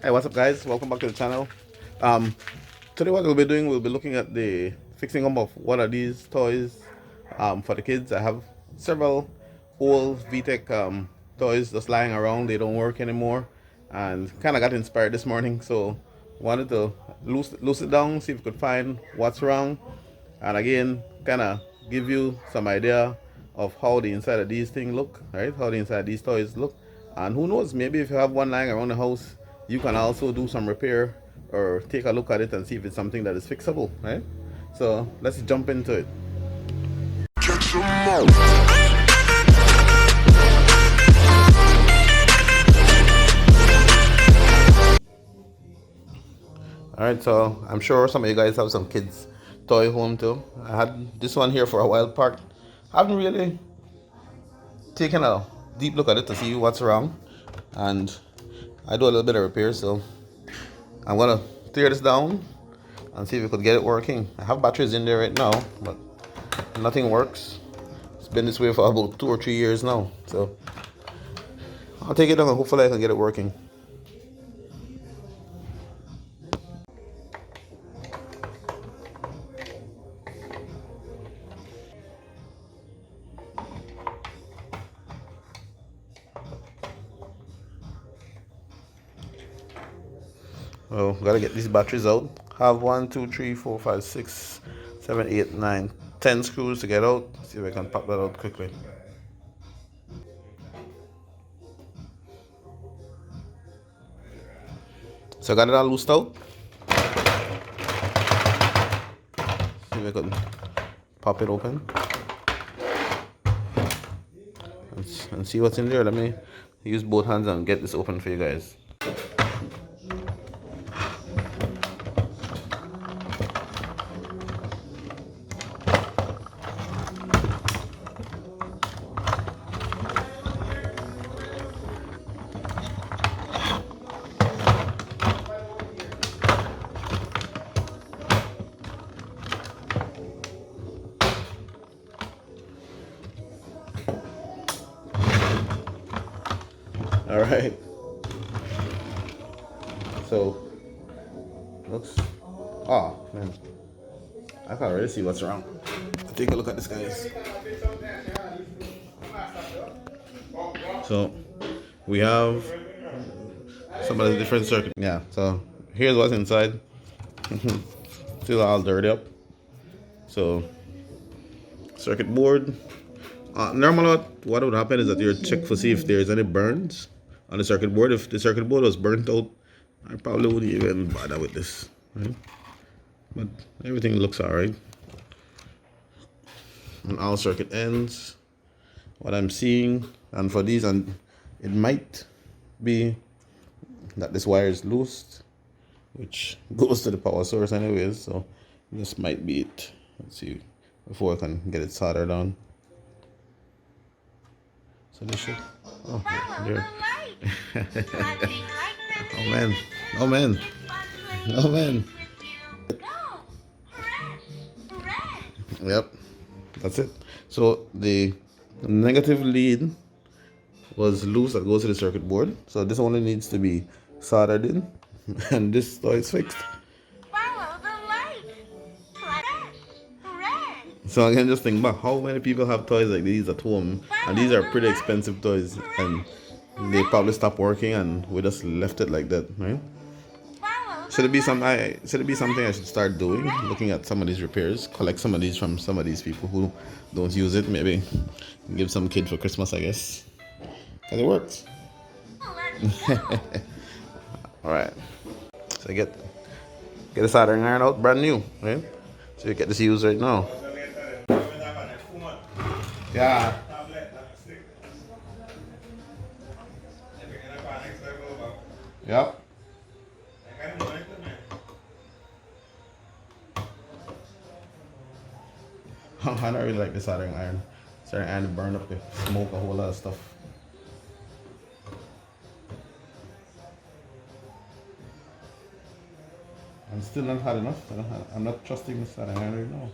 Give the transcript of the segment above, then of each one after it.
Hey, what's up, guys? Welcome back to the channel. Um, Today, what we'll be looking at the fixing up of one of these toys for the kids. I have several old VTech toys just lying around. They don't work anymore, and kind of got inspired this morning. So, wanted to loose it down, see if we could find what's wrong, and again, kind of give you some idea of how the inside of these things look, right? How the inside of these toys look, and who knows, maybe if you have one lying around the house, you can also do some repair or take a look at it and see if it's something that is fixable, right? So let's jump into it. All right, so I'm sure some of you guys have some kids toy home too. I had this one here for a while parked. Haven't really taken a deep look at it to see what's wrong, and I do a little bit of repair, so I'm gonna tear this down and see if we could get it working. I have batteries in there right now, but nothing works. It's been this way for about 2 or 3 years now, so I'll take it down and hopefully I can get it working. Oh, gotta get these batteries out. Have 1, 2, 3, 4, 5, 6, 7, 8, 9, 10 screws to get out. See if I can pop that out quickly. So I got it all loosed out. See if I can pop it open and see what's in there. Let me use both hands and get this open for you guys. All right. So looks. Oh man, I can already see what's wrong. Take a look at this, guys. So we have some of the different circuit. Yeah. So here's what's inside. Still all dirty up. So circuit board. Normally, what would happen is that you check to see if there's any burns on the circuit board. If the circuit board was burnt out, I probably wouldn't even bother with this, right? But everything looks alright. On all circuit ends, what I'm seeing, and for these, and it might be that this wire is loose, which goes to the power source anyways. So this might be it. Let's see before I can get it soldered on. So this should. Oh, there. Oh man! Oh man! Oh man! Yep, that's it. So the negative lead was loose that goes to the circuit board. So this only needs to be soldered in, and this toy is fixed. So I can just think about how many people have toys like these at home, and these are pretty expensive toys, and they probably stopped working, and we just left it like that, right? Should it be something I should start doing? Looking at some of these repairs, collect some of these from some of these people who don't use it. Maybe give some kid for Christmas, I guess, because it works. All right. So get a soldering iron out, brand new, right? So you get this used right now. Yeah. Yep. I don't really like the soldering iron. Soldering iron burned up the smoke a whole lot of stuff. I'm still not hot enough. I'm not trusting the soldering iron right now.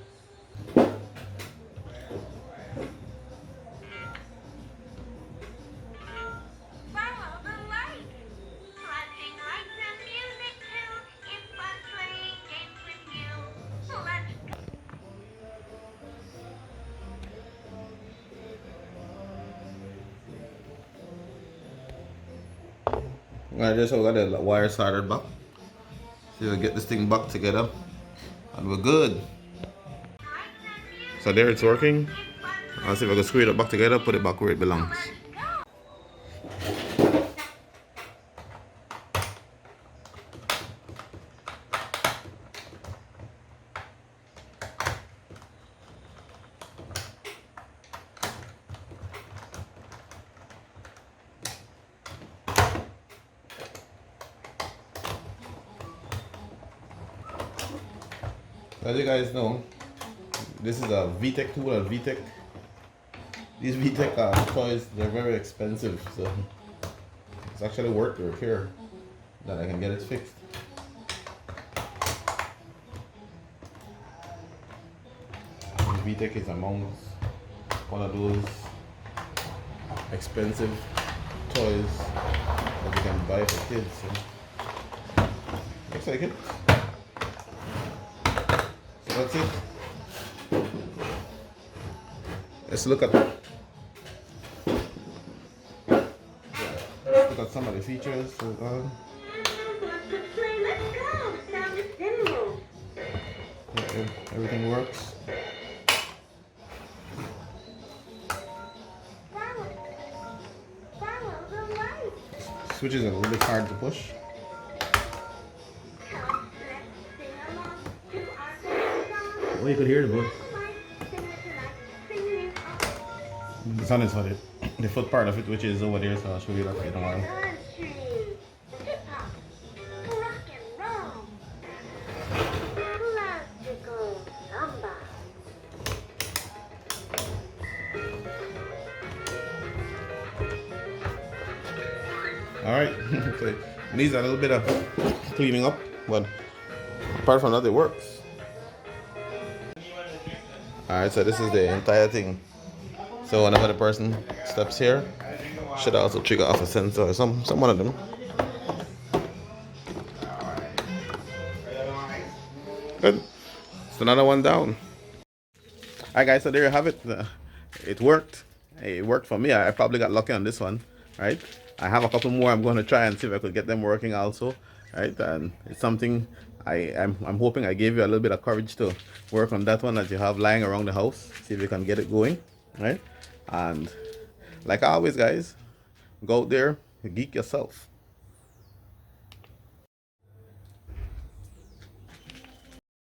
I just got the wire soldered back. So we'll get this thing back together and we're good. So there it's working. I'll see if I can screw it back together, put it back where it belongs. As you guys know, this is a VTech tool and VTech. These VTech toys, they're very expensive, so it's actually worth the repair that I can get it fixed. VTech is among one of those expensive toys that you can buy for kids. So looks like it. So that's it. Let's look at some of the features. Yeah, everything works. Switches are a little bit hard to push. Well, you could hear the book. The sun is for the foot part of it, which is over there, so I'll show you that in a while. Alright, so it needs a little bit of cleaning up, but apart from that, it works. Alright, so this is the entire thing. So whenever the person steps here, should also trigger off a sensor, some one of them. Good. It's another one down. Alright guys, so there you have it. It worked. It worked for me. I probably got lucky on this one, right? I have a couple more I'm going to try and see if I could get them working also, right? And it's something I'm hoping I gave you a little bit of courage to work on that one that you have lying around the house. See if you can get it going, right? And like always, guys, go out there, geek yourself.